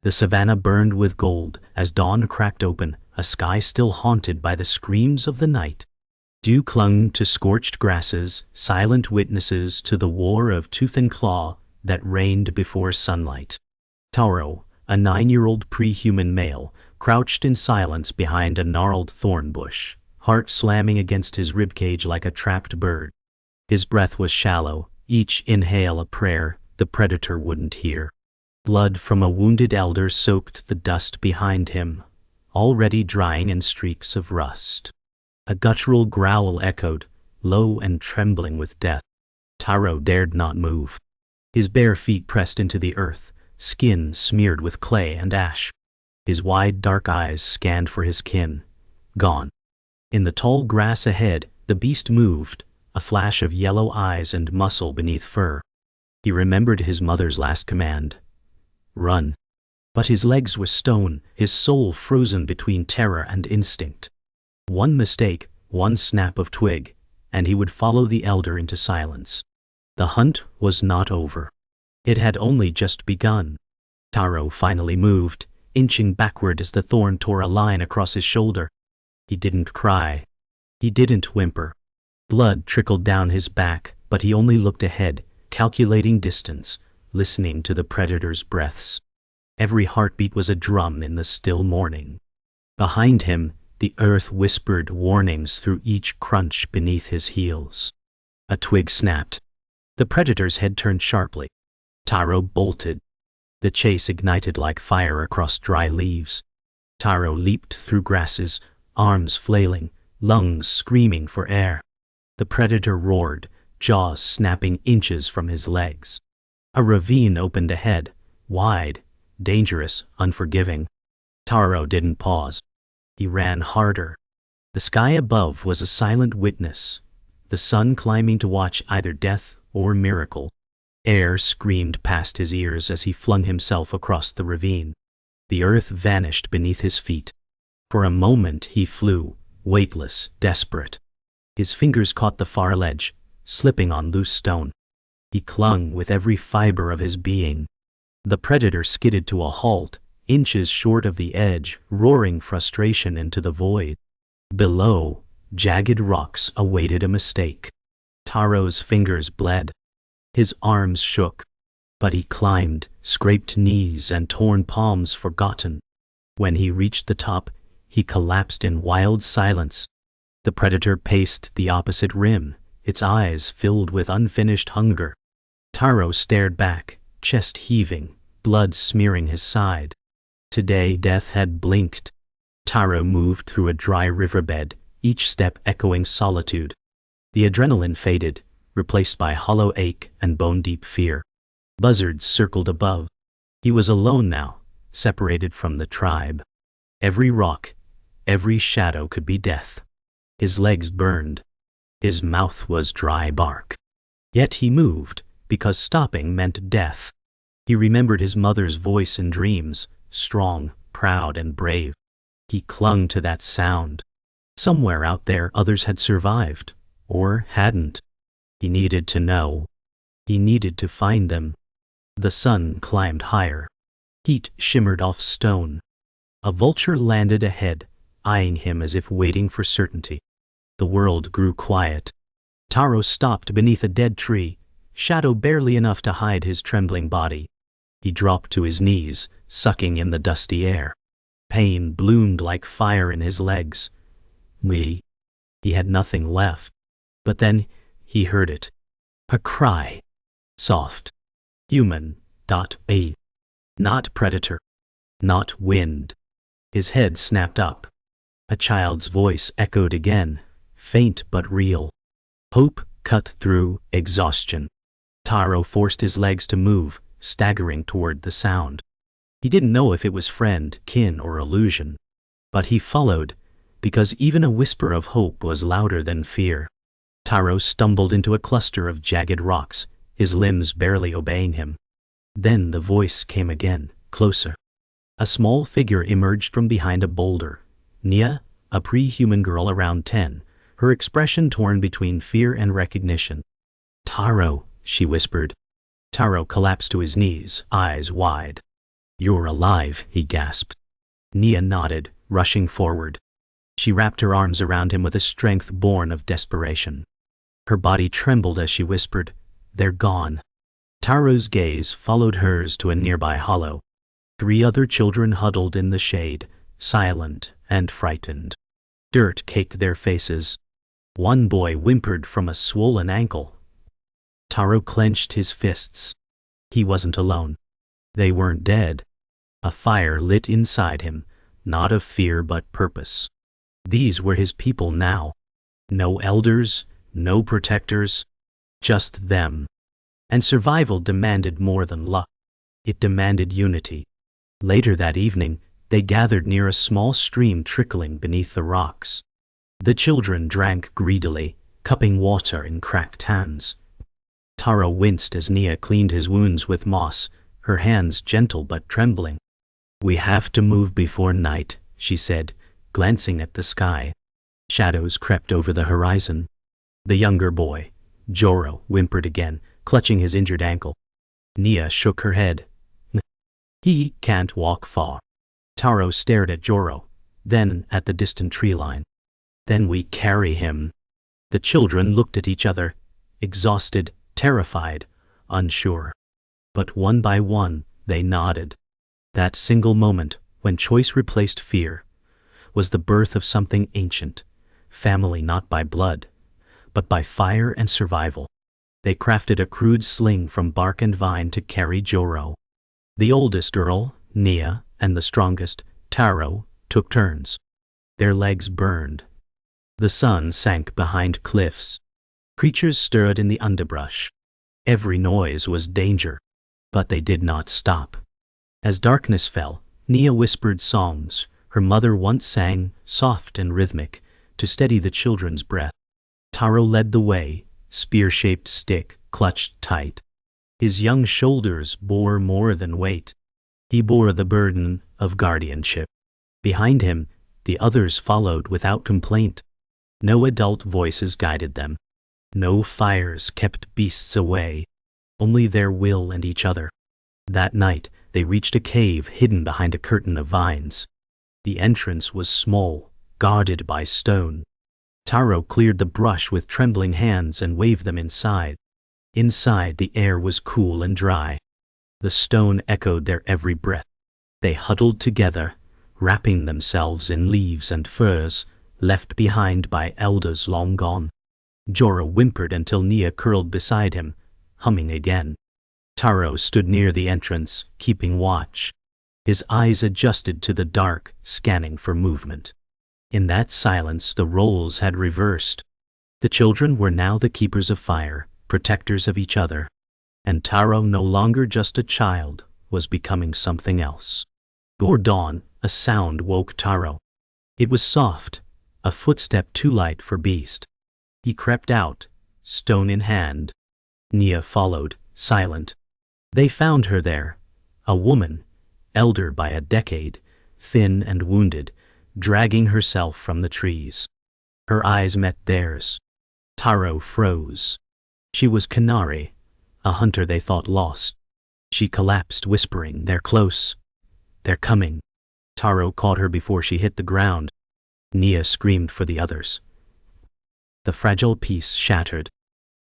The savannah burned with gold as dawn cracked open, a sky still haunted by the screams of the night. Dew clung to scorched grasses, silent witnesses to the war of tooth and claw that reigned before sunlight. Taro, a 9-year-old pre-human male, crouched in silence behind a gnarled thorn bush, heart slamming against his ribcage like a trapped bird. His breath was shallow, each inhale a prayer the predator wouldn't hear. Blood from a wounded elder soaked the dust behind him, already drying in streaks of rust. A guttural growl echoed, low and trembling with death. Taro dared not move. His bare feet pressed into the earth, skin smeared with clay and ash. His wide dark eyes scanned for his kin. Gone. In the tall grass ahead, the beast moved, a flash of yellow eyes and muscle beneath fur. He remembered his mother's last command. Run. But his legs were stone, his soul frozen between terror and instinct. One mistake, one snap of twig, and he would follow the elder into silence. The hunt was not over. It had only just begun. Taro finally moved, inching backward as the thorn tore a line across his shoulder. He didn't cry. He didn't whimper. Blood trickled down his back, but he only looked ahead, calculating distance, listening to the predator's breaths. Every heartbeat was a drum in the still morning. Behind him, the earth whispered warnings through each crunch beneath his heels. A twig snapped. The predator's head turned sharply. Taro bolted. The chase ignited like fire across dry leaves. Taro leaped through grasses, arms flailing, lungs screaming for air. The predator roared, jaws snapping inches from his legs. A ravine opened ahead, wide, dangerous, unforgiving. Taro didn't pause. He ran harder. The sky above was a silent witness, the sun climbing to watch either death or miracle. Air screamed past his ears as he flung himself across the ravine. The earth vanished beneath his feet. For a moment he flew, weightless, desperate. His fingers caught the far ledge, slipping on loose stone. He clung with every fiber of his being. The predator skidded to a halt, inches short of the edge, roaring frustration into the void. Below, jagged rocks awaited a mistake. Taro's fingers bled. His arms shook. But he climbed, scraped knees and torn palms forgotten. When he reached the top, he collapsed in wild silence. The predator paced the opposite rim, its eyes filled with unfinished hunger. Taro stared back, chest heaving, blood smearing his side. Today death had blinked. Taro moved through a dry riverbed, each step echoing solitude. The adrenaline faded, replaced by hollow ache and bone-deep fear. Buzzards circled above. He was alone now, separated from the tribe. Every rock, every shadow could be death. His legs burned. His mouth was dry bark. Yet he moved, because stopping meant death. He remembered his mother's voice in dreams, strong, proud, and brave. He clung to that sound. Somewhere out there others had survived, or hadn't. He needed to know. He needed to find them. The sun climbed higher. Heat shimmered off stone. A vulture landed ahead, eyeing him as if waiting for certainty. The world grew quiet. Taro stopped beneath a dead tree, shadow barely enough to hide his trembling body. He dropped to his knees, sucking in the dusty air. Pain bloomed like fire in his legs. He had nothing left. But then he heard it. A cry. Soft. Human. Not predator. Not wind. His head snapped up. A child's voice echoed again, faint but real. Hope cut through exhaustion. Taro forced his legs to move, staggering toward the sound. He didn't know if it was friend, kin, or illusion. But he followed, because even a whisper of hope was louder than fear. Taro stumbled into a cluster of jagged rocks, his limbs barely obeying him. Then the voice came again, closer. A small figure emerged from behind a boulder. Nia, a pre-human girl around 10, her expression torn between fear and recognition. "Taro," she whispered. Taro collapsed to his knees, eyes wide. "You're alive," he gasped. Nia nodded, rushing forward. She wrapped her arms around him with a strength born of desperation. Her body trembled as she whispered, "They're gone." Taro's gaze followed hers to a nearby hollow. 3 other children huddled in the shade, silent and frightened. Dirt caked their faces. One boy whimpered from a swollen ankle. Taro clenched his fists. He wasn't alone. They weren't dead. A fire lit inside him, not of fear but purpose. These were his people now. No elders, no protectors, just them. And survival demanded more than luck. It demanded unity. Later that evening, they gathered near a small stream trickling beneath the rocks. The children drank greedily, cupping water in cracked hands. Taro winced as Nia cleaned his wounds with moss, her hands gentle but trembling. "We have to move before night," she said, glancing at the sky. Shadows crept over the horizon. The younger boy, Joro, whimpered again, clutching his injured ankle. Nia shook her head. "He can't walk far." Taro stared at Joro, then at the distant tree line. "Then we carry him." The children looked at each other, exhausted, terrified, unsure. But one by one, they nodded. That single moment, when choice replaced fear, was the birth of something ancient, family not by blood, but by fire and survival. They crafted a crude sling from bark and vine to carry Joro. The oldest girl, Nia, and the strongest, Taro, took turns. Their legs burned. The sun sank behind cliffs. Creatures stirred in the underbrush. Every noise was danger, but they did not stop. As darkness fell, Nia whispered songs her mother once sang, soft and rhythmic, to steady the children's breath. Taro led the way, spear-shaped stick clutched tight. His young shoulders bore more than weight. He bore the burden of guardianship. Behind him, the others followed without complaint. No adult voices guided them. No fires kept beasts away. Only their will and each other. That night, they reached a cave hidden behind a curtain of vines. The entrance was small, guarded by stone. Taro cleared the brush with trembling hands and waved them inside. Inside, the air was cool and dry. The stone echoed their every breath. They huddled together, wrapping themselves in leaves and furs, left behind by elders long gone. Joro whimpered until Nia curled beside him, humming again. Taro stood near the entrance, keeping watch. His eyes adjusted to the dark, scanning for movement. In that silence, the roles had reversed. The children were now the keepers of fire, protectors of each other. And Taro, no longer just a child, was becoming something else. Before dawn, a sound woke Taro. It was soft, a footstep too light for beast. He crept out, stone in hand. Nia followed, silent. They found her there, a woman, elder by a decade, thin and wounded, dragging herself from the trees. Her eyes met theirs. Taro froze. She was Kinari, a hunter they thought lost. She collapsed, whispering, "They're close. They're coming." Taro caught her before she hit the ground. Nia screamed for the others. The fragile peace shattered.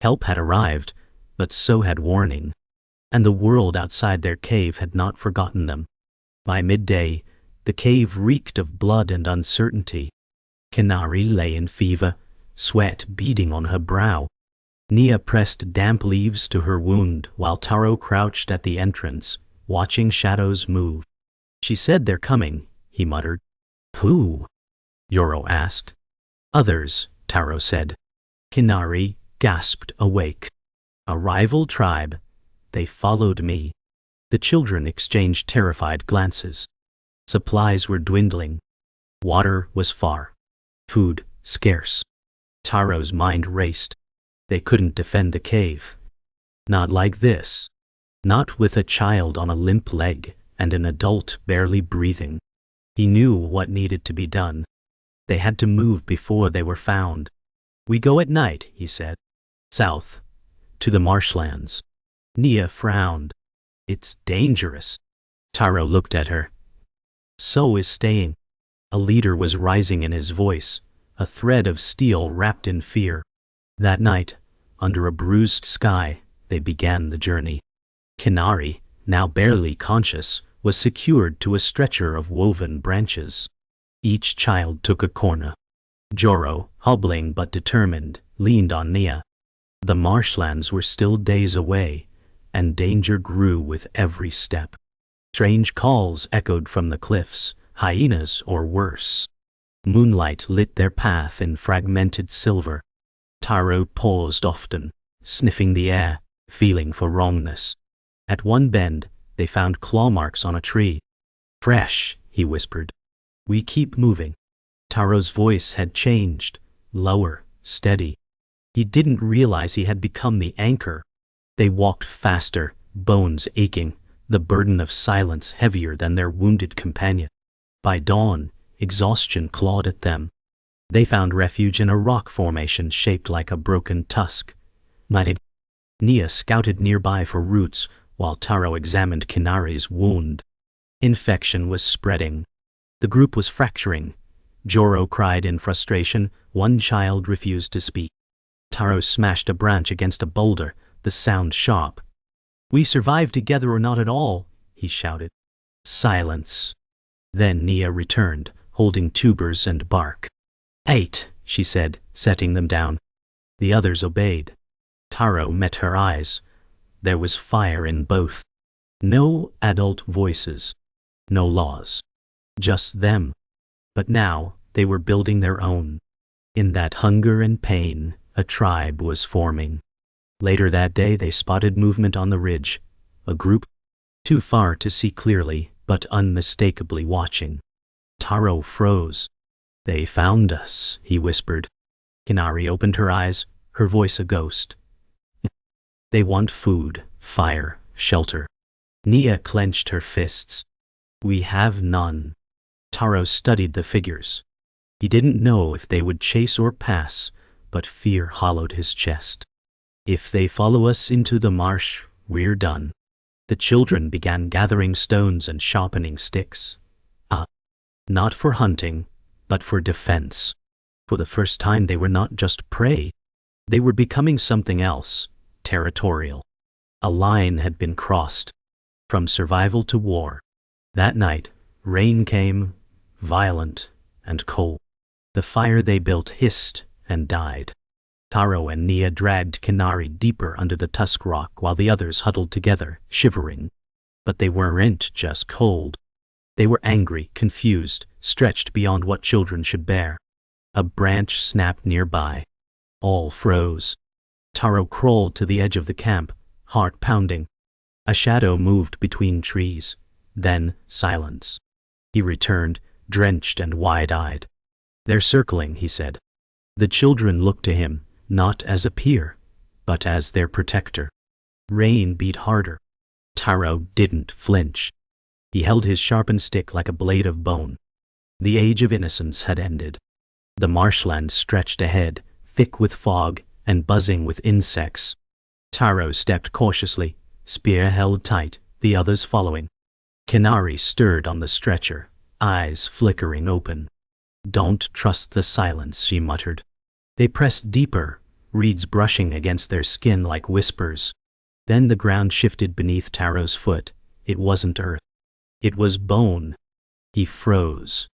Help had arrived, but so had warning. And the world outside their cave had not forgotten them. By midday, the cave reeked of blood and uncertainty. Kinari lay in fever, sweat beading on her brow. Nia pressed damp leaves to her wound while Taro crouched at the entrance, watching shadows move. "She said they're coming," he muttered. "Who?" Joro asked. "Others," Taro said. Kinari gasped awake. "A rival tribe. They followed me." The children exchanged terrified glances. Supplies were dwindling. Water was far. Food scarce. Taro's mind raced. They couldn't defend the cave. Not like this. Not with a child on a limp leg and an adult barely breathing. He knew what needed to be done. They had to move before they were found. "We go at night," he said. "South. To the marshlands." Nia frowned. "It's dangerous." Taro looked at her. So is staying. A leader was rising in his voice, a thread of steel wrapped in fear. That night, under a bruised sky, they began the journey. Kinari, now barely conscious, was secured to a stretcher of woven branches. Each child took a corner. Joro, hobbling but determined, leaned on Nia. The marshlands were still days away, and danger grew with every step. Strange calls echoed from the cliffs, hyenas or worse. Moonlight lit their path in fragmented silver. Taro paused often, sniffing the air, feeling for wrongness. At one bend, they found claw marks on a tree. Fresh, he whispered. We keep moving. Taro's voice had changed, lower, steady. He didn't realize he had become the anchor. They walked faster, bones aching, the burden of silence heavier than their wounded companion. By dawn, exhaustion clawed at them. They found refuge in a rock formation shaped like a broken tusk. Nia scouted nearby for roots, while Taro examined Kinari's wound. Infection was spreading. The group was fracturing. Joro cried in frustration. One child refused to speak. Taro smashed a branch against a boulder, the sound sharp. We survived together or not at all, he shouted. Silence. Then Nia returned, holding tubers and bark. 8, she said, setting them down. The others obeyed. Taro met her eyes. There was fire in both. No adult voices. No laws. Just them. But now, they were building their own. In that hunger and pain, a tribe was forming. Later that day they spotted movement on the ridge. A group, too far to see clearly, but unmistakably watching. Taro froze. They found us, he whispered. Kinari opened her eyes, her voice a ghost. They want food, fire, shelter. Nia clenched her fists. We have none. Taro studied the figures. He didn't know if they would chase or pass, but fear hollowed his chest. If they follow us into the marsh, we're done. The children began gathering stones and sharpening sticks. Not for hunting, but for defense. For the first time they were not just prey. They were becoming something else, territorial. A line had been crossed. From survival to war. That night, rain came, violent and cold. The fire they built hissed and died. Taro and Nia dragged Kinari deeper under the tusk rock while the others huddled together, shivering. But they weren't just cold. They were angry, confused, stretched beyond what children should bear. A branch snapped nearby. All froze. Taro crawled to the edge of the camp, heart pounding. A shadow moved between trees. Then silence. He returned, drenched and wide-eyed. They're circling, he said. The children looked to him, not as a peer, but as their protector. Rain beat harder. Taro didn't flinch. He held his sharpened stick like a blade of bone. The age of innocence had ended. The marshland stretched ahead, thick with fog and buzzing with insects. Taro stepped cautiously, spear held tight, the others following. Kinari stirred on the stretcher, eyes flickering open. Don't trust the silence, she muttered. They pressed deeper, reeds brushing against their skin like whispers. Then the ground shifted beneath Taro's foot. It wasn't earth. It was bone. He froze.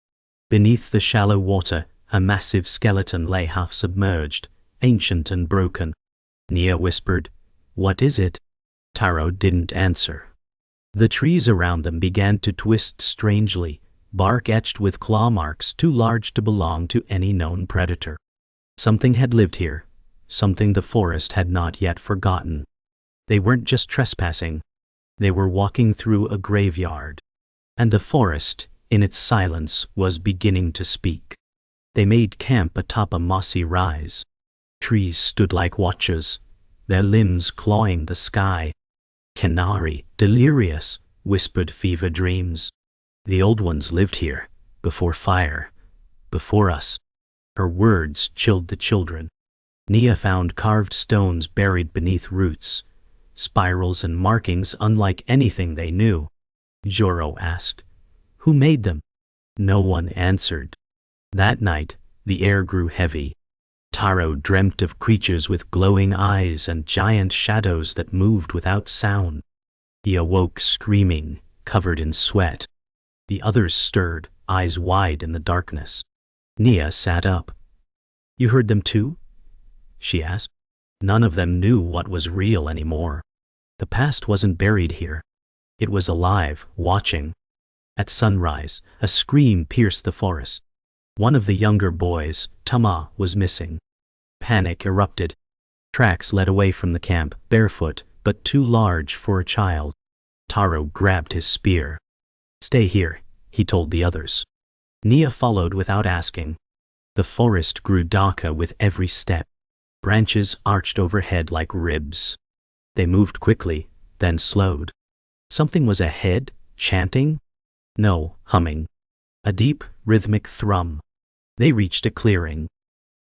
Beneath the shallow water, a massive skeleton lay half submerged, ancient and broken. Nia whispered, "What is it?" Taro didn't answer. The trees around them began to twist strangely, bark etched with claw marks too large to belong to any known predator. Something had lived here, something the forest had not yet forgotten. They weren't just trespassing. They were walking through a graveyard. And the forest, in its silence, was beginning to speak. They made camp atop a mossy rise. Trees stood like watchers, their limbs clawing the sky. Kinari, delirious, whispered fever dreams. The old ones lived here, before fire, before us. Her words chilled the children. Nia found carved stones buried beneath roots, spirals and markings unlike anything they knew. Joro asked. Who made them? No one answered. That night, the air grew heavy. Taro dreamt of creatures with glowing eyes and giant shadows that moved without sound. He awoke screaming, covered in sweat. The others stirred, eyes wide in the darkness. Nia sat up. You heard them too? She asked. None of them knew what was real anymore. The past wasn't buried here. It was alive, watching. At sunrise, a scream pierced the forest. One of the younger boys, Tama, was missing. Panic erupted. Tracks led away from the camp, barefoot, but too large for a child. Taro grabbed his spear. Stay here, he told the others. Nia followed without asking. The forest grew darker with every step. Branches arched overhead like ribs. They moved quickly, then slowed. Something was ahead, chanting? No, humming. A deep, rhythmic thrum. They reached a clearing.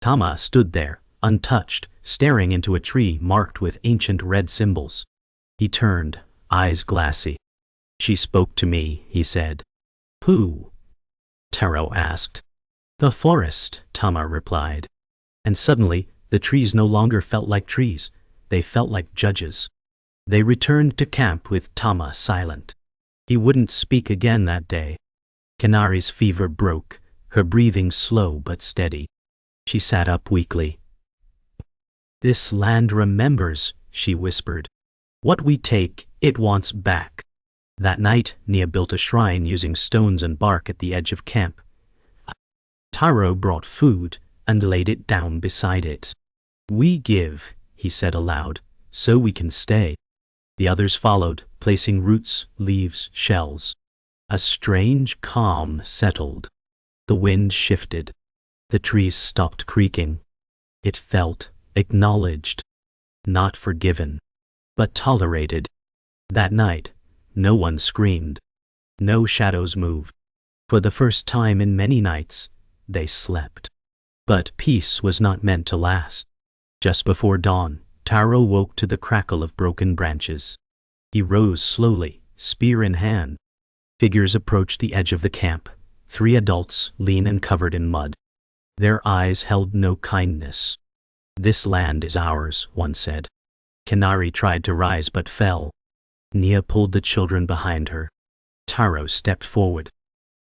Tama stood there, untouched, staring into a tree marked with ancient red symbols. He turned, eyes glassy. She spoke to me, he said. Who? Taro asked. The forest, Tama replied. And suddenly, the trees no longer felt like trees. They felt like judges. They returned to camp with Tama silent. He wouldn't speak again that day. Kinari's fever broke, her breathing slow but steady. She sat up weakly. This land remembers, she whispered. What we take, it wants back. That night, Nia built a shrine using stones and bark at the edge of camp. Taro brought food and laid it down beside it. We give, he said aloud, so we can stay. The others followed, placing roots, leaves, shells. A strange calm settled. The wind shifted. The trees stopped creaking. It felt acknowledged, not forgiven, but tolerated. That night, no one screamed. No shadows moved. For the first time in many nights, they slept. But peace was not meant to last. Just before dawn, Taro woke to the crackle of broken branches. He rose slowly, spear in hand. Figures approached the edge of the camp, 3 adults, lean and covered in mud. Their eyes held no kindness. This land is ours, one said. Kinari tried to rise but fell. Nia pulled the children behind her. Taro stepped forward.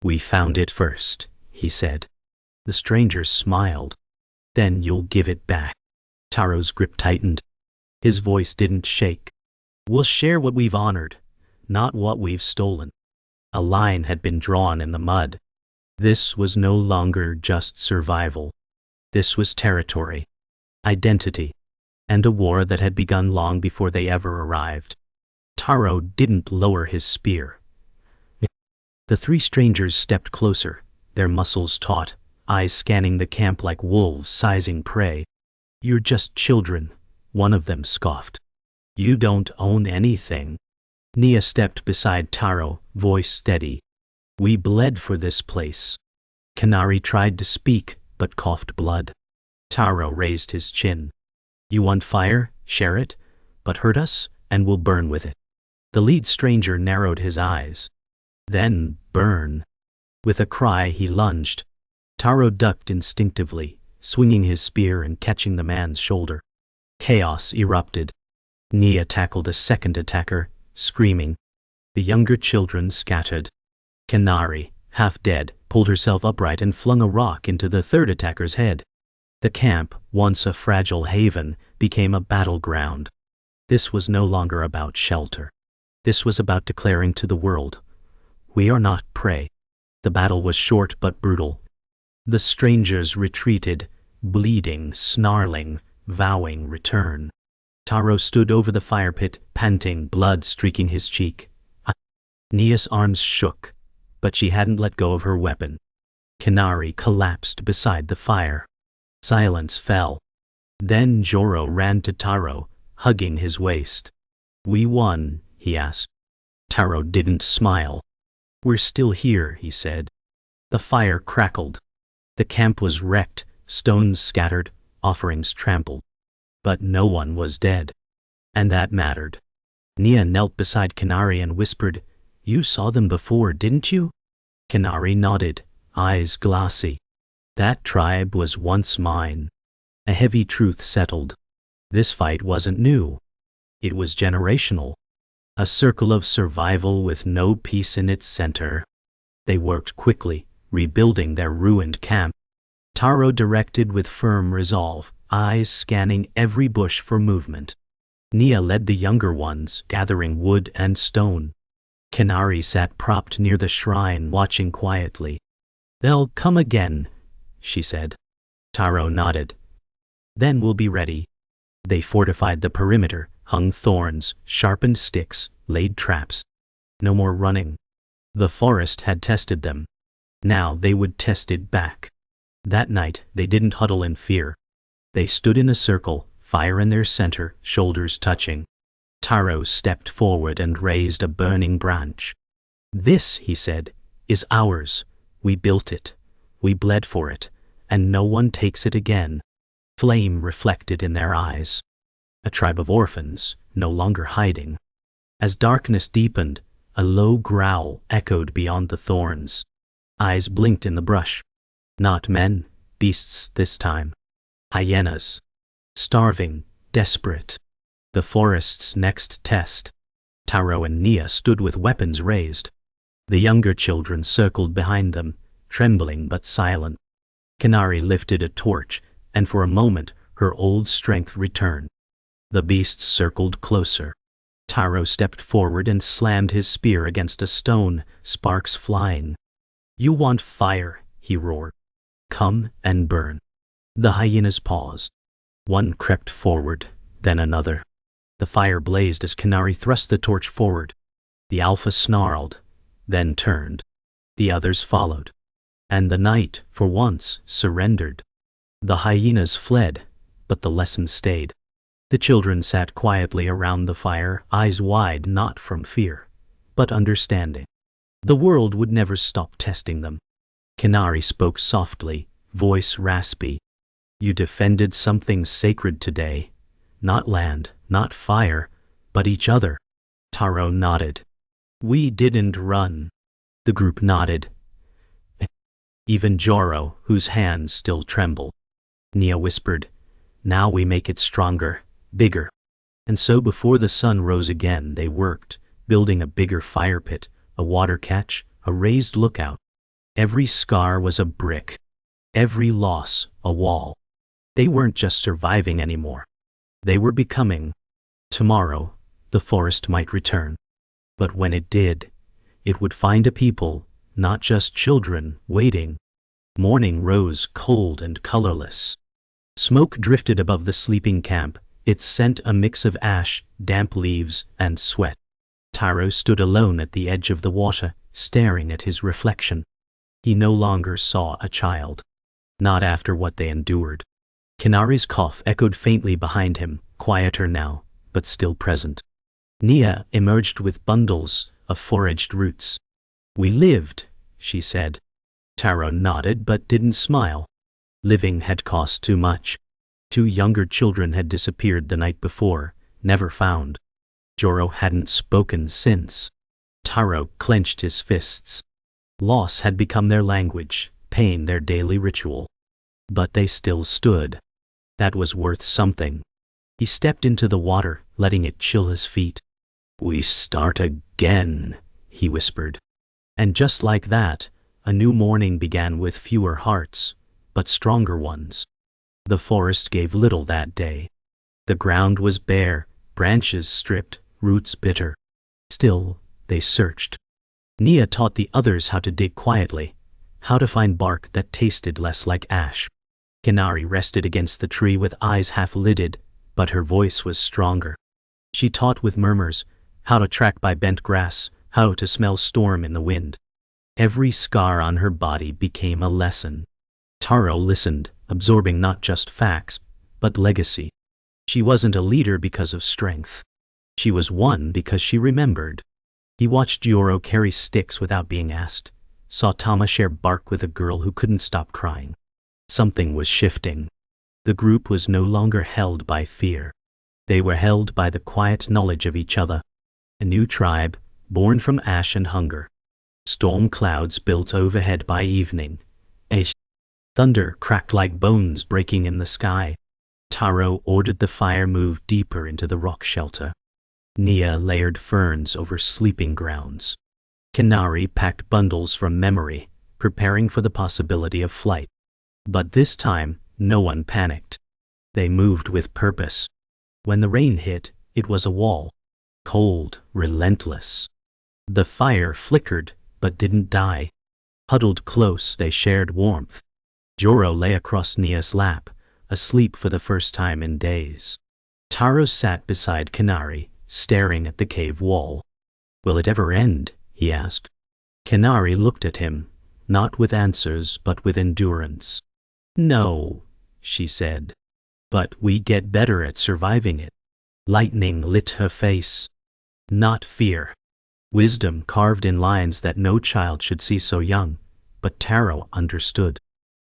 We found it first, he said. The strangers smiled. Then you'll give it back. Taro's grip tightened. His voice didn't shake. We'll share what we've honored, not what we've stolen. A line had been drawn in the mud. This was no longer just survival. This was territory, identity, and a war that had begun long before they ever arrived. Taro didn't lower his spear. The 3 strangers stepped closer, their muscles taut, eyes scanning the camp like wolves sizing prey. You're just children, one of them scoffed. You don't own anything. Nia stepped beside Taro, voice steady. We bled for this place. Kinari tried to speak, but coughed blood. Taro raised his chin. You want fire? Share it, but hurt us, and we'll burn with it. The lead stranger narrowed his eyes. Then, burn. With a cry, he lunged. Taro ducked instinctively, swinging his spear and catching the man's shoulder. Chaos erupted. Nia tackled a second attacker, screaming. The younger children scattered. Kinari, half dead, pulled herself upright and flung a rock into the third attacker's head. The camp, once a fragile haven, became a battleground. This was no longer about shelter. This was about declaring to the world, we are not prey. The battle was short but brutal. The strangers retreated, bleeding, snarling, vowing return. Taro stood over the fire pit, panting, blood streaking his cheek. Nia's arms shook, but she hadn't let go of her weapon. Kinari collapsed beside the fire. Silence fell. Then Joro ran to Taro, hugging his waist. We won, he asked. Taro didn't smile. We're still here, he said. The fire crackled. The camp was wrecked, stones scattered, offerings trampled. But no one was dead. And that mattered. Nia knelt beside Kinari and whispered, You saw them before, didn't you? Kinari nodded, eyes glassy. That tribe was once mine. A heavy truth settled. This fight wasn't new. It was generational. A circle of survival with no peace in its center. They worked quickly, rebuilding their ruined camp. Taro directed with firm resolve, eyes scanning every bush for movement. Nia led the younger ones, gathering wood and stone. Kinari sat propped near the shrine, watching quietly. They'll come again, she said. Taro nodded. Then we'll be ready. They fortified the perimeter, hung thorns, sharpened sticks, laid traps. No more running. The forest had tested them. Now they would test it back. That night they didn't huddle in fear. They stood in a circle, fire in their center, shoulders touching. Taro stepped forward and raised a burning branch. This, he said, is ours. We built it. We bled for it. And no one takes it again. Flame reflected in their eyes. A tribe of orphans, no longer hiding. As darkness deepened, a low growl echoed beyond the thorns. Eyes blinked in the brush. Not men, beasts this time. Hyenas. Starving, desperate. The forest's next test. Taro and Nia stood with weapons raised. The younger children circled behind them, trembling but silent. Kinari lifted a torch, and for a moment her old strength returned. The beasts circled closer. Taro stepped forward and slammed his spear against a stone, sparks flying. You want fire, he roared. Come and burn. The hyenas paused. One crept forward, then another. The fire blazed as Kinari thrust the torch forward. The alpha snarled, then turned. The others followed. And the night, for once, surrendered. The hyenas fled, but the lesson stayed. The children sat quietly around the fire, eyes wide not from fear, but understanding. The world would never stop testing them. Kinari spoke softly, voice raspy. You defended something sacred today. Not land, not fire, but each other. Taro nodded. We didn't run. The group nodded. Even Joro, whose hands still trembled. Nia whispered, now we make it stronger, bigger. And so before the sun rose again they worked, building a bigger fire pit, a water catch, a raised lookout. Every scar was a brick. Every loss, a wall. They weren't just surviving anymore. They were becoming. Tomorrow, the forest might return. But when it did, it would find a people, not just children, waiting. Morning rose cold and colorless. Smoke drifted above the sleeping camp, its scent a mix of ash, damp leaves, and sweat. Taro stood alone at the edge of the water, staring at his reflection. He no longer saw a child. Not after what they endured. Kinari's cough echoed faintly behind him, quieter now, but still present. Nia emerged with bundles of foraged roots. We lived, she said. Taro nodded but didn't smile. Living had cost too much. 2 younger children had disappeared the night before, never found. Joro hadn't spoken since. Taro clenched his fists. Loss had become their language, pain their daily ritual. But they still stood. That was worth something. He stepped into the water, letting it chill his feet. We start again, he whispered. And just like that, a new morning began with fewer hearts, but stronger ones. The forest gave little that day. The ground was bare, branches stripped, roots bitter. Still, they searched. Nia taught the others how to dig quietly, how to find bark that tasted less like ash. Kinari rested against the tree with eyes half-lidded, but her voice was stronger. She taught with murmurs, how to track by bent grass, how to smell storm in the wind. Every scar on her body became a lesson. Taro listened, absorbing not just facts, but legacy. She wasn't a leader because of strength. She was one because she remembered. He watched Joro carry sticks without being asked, saw Tama share bark with a girl who couldn't stop crying. Something was shifting. The group was no longer held by fear. They were held by the quiet knowledge of each other. A new tribe, born from ash and hunger. Storm clouds built overhead by evening. Thunder cracked like bones breaking in the sky. Taro ordered the fire moved deeper into the rock shelter. Nia layered ferns over sleeping grounds. Kinari packed bundles from memory, preparing for the possibility of flight. But this time, no one panicked. They moved with purpose. When the rain hit, it was a wall. Cold, relentless. The fire flickered, but didn't die. Huddled close, they shared warmth. Joro lay across Nia's lap, asleep for the first time in days. Taro sat beside Kinari, staring at the cave wall. "Will it ever end?" he asked. Kinari looked at him, not with answers but with endurance. "No," she said. "But we get better at surviving it." Lightning lit her face. Not fear. Wisdom carved in lines that no child should see so young, but Taro understood.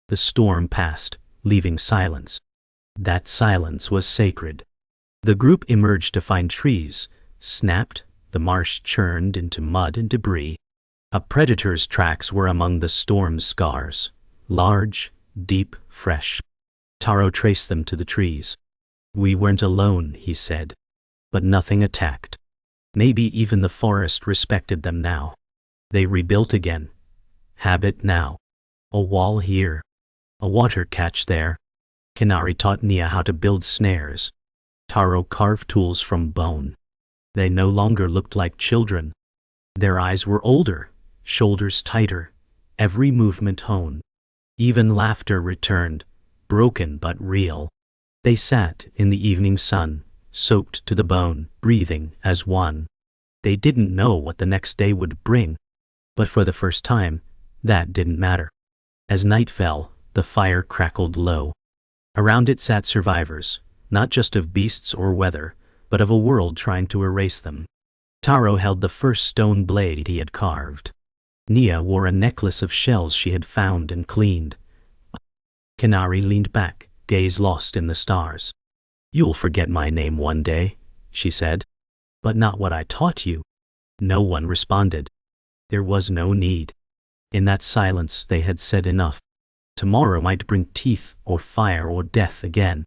The storm passed, leaving silence. That silence was sacred. The group emerged to find trees, snapped, the marsh churned into mud and debris. A predator's tracks were among the storm's scars, large, deep, fresh. Taro traced them to the trees. "We weren't alone," he said. But nothing attacked. Maybe even the forest respected them now. They rebuilt again. Habit now. A wall here. A water catch there. Kinari taught Nia how to build snares. Taro carved tools from bone. They no longer looked like children. Their eyes were older, shoulders tighter, every movement honed. Even laughter returned, broken but real. They sat in the evening sun, soaked to the bone, breathing as one. They didn't know what the next day would bring, but for the first time, that didn't matter. As night fell, the fire crackled low. Around it sat survivors, not just of beasts or weather, but of a world trying to erase them. Taro held the first stone blade he had carved. Nia wore a necklace of shells she had found and cleaned. Kinari leaned back, gaze lost in the stars. "You'll forget my name one day," she said. "But not what I taught you." No one responded. There was no need. In that silence they had said enough. Tomorrow might bring teeth or fire or death again.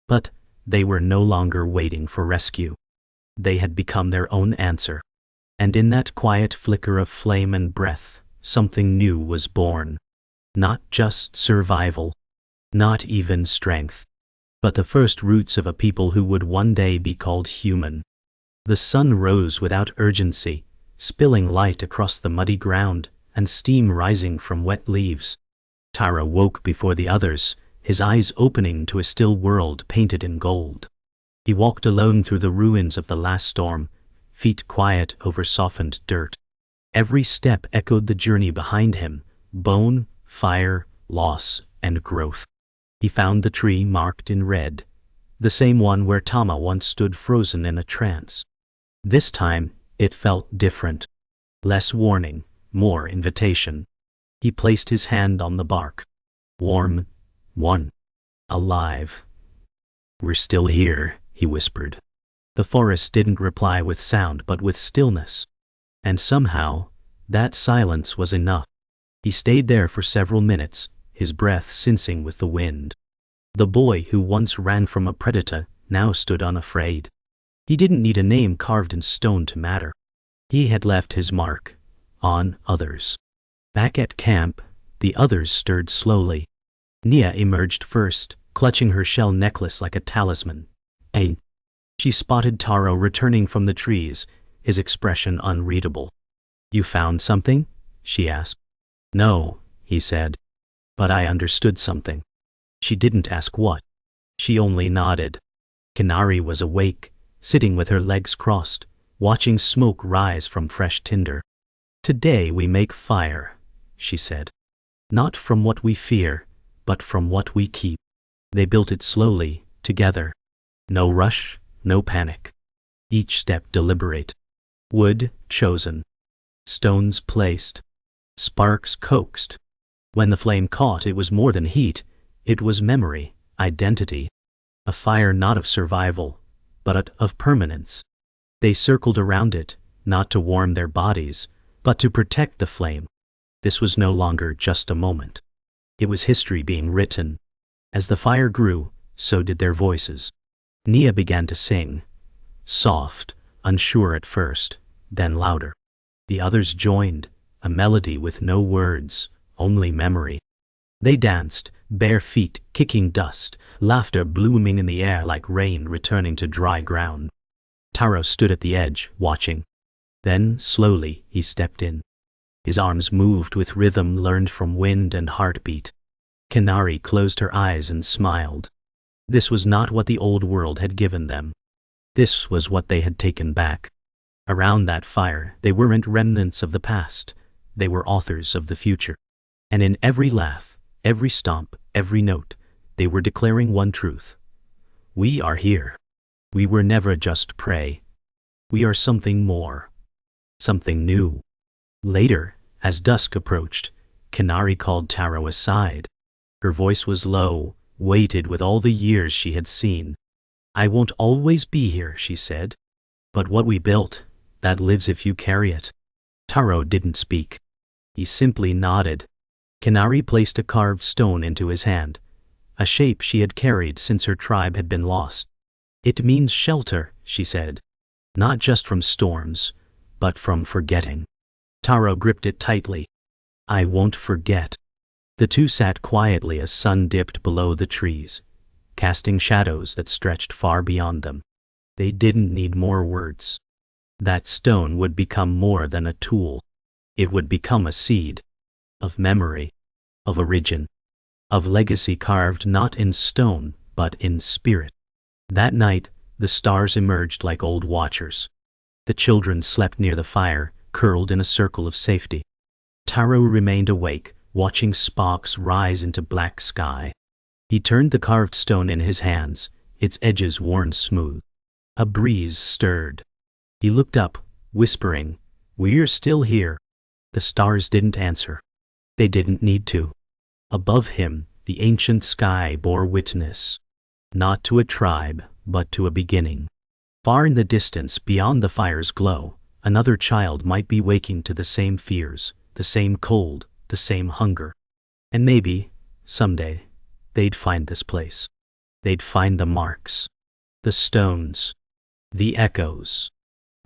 But they were no longer waiting for rescue. They had become their own answer. And in that quiet flicker of flame and breath, something new was born. Not just survival. Not even strength. But the first roots of a people who would one day be called human. The sun rose without urgency, spilling light across the muddy ground, and steam rising from wet leaves. Taro woke before the others, his eyes opening to a still world painted in gold. He walked alone through the ruins of the last storm, feet quiet over softened dirt. Every step echoed the journey behind him, bone, fire, loss, and growth. He found the tree marked in red, the same one where Tama once stood frozen in a trance. This time, it felt different. Less warning, more invitation. He placed his hand on the bark. "Warm, one, alive." "We're still here," he whispered. The forest didn't reply with sound but with stillness. And somehow, that silence was enough. He stayed there for several minutes, his breath sensing with the wind. The boy who once ran from a predator now stood unafraid. He didn't need a name carved in stone to matter. He had left his mark on others. Back at camp, the others stirred slowly. Nia emerged first, clutching her shell necklace like a talisman. She spotted Taro returning from the trees, his expression unreadable. "You found something?" she asked. "No," he said. "But I understood something." She didn't ask what. She only nodded. Kinari was awake, sitting with her legs crossed, watching smoke rise from fresh tinder. "Today we make fire," she said. "Not from what we fear, but from what we keep." They built it slowly, together. No rush, no panic. Each step deliberate. Wood chosen. Stones placed. Sparks coaxed. When the flame caught, it was more than heat. It was memory, identity. A fire not of survival, but of permanence. They circled around it, not to warm their bodies, but to protect the flame. This was no longer just a moment. It was history being written. As the fire grew, so did their voices. Nia began to sing, soft, unsure at first, then louder. The others joined, a melody with no words, only memory. They danced, bare feet kicking dust, laughter blooming in the air like rain returning to dry ground. Taro stood at the edge, watching. Then, slowly, he stepped in. His arms moved with rhythm learned from wind and heartbeat. Kinari closed her eyes and smiled. This was not what the old world had given them. This was what they had taken back. Around that fire, they weren't remnants of the past. They were authors of the future. And in every laugh, every stomp, every note, they were declaring one truth. We are here. We were never just prey. We are something more. Something new. Later, as dusk approached, Kinari called Taro aside. Her voice was low, weighted with all the years she had seen. I won't always be here, she said. But what we built, that lives if you carry it. Taro didn't speak. He simply nodded. Kinari placed a carved stone into his hand, a shape she had carried since her tribe had been lost. It means shelter, she said. Not just from storms, but from forgetting. Taro gripped it tightly. I won't forget. The two sat quietly as sun dipped below the trees, casting shadows that stretched far beyond them. They didn't need more words. That stone would become more than a tool. It would become a seed. Of memory. Of origin. Of legacy carved not in stone, but in spirit. That night, the stars emerged like old watchers. The children slept near the fire, curled in a circle of safety. Taro remained awake, watching sparks rise into black sky. He turned the carved stone in his hands, its edges worn smooth. A breeze stirred. He looked up, whispering, "We're still here." The stars didn't answer. They didn't need to. Above him, the ancient sky bore witness. Not to a tribe, but to a beginning. Far in the distance, beyond the fire's glow, another child might be waking to the same fears, the same cold, the same hunger. And maybe, someday, they'd find this place. They'd find the marks, the stones, the echoes.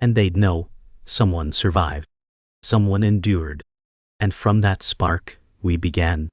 And they'd know, someone survived. Someone endured. And from that spark, we began.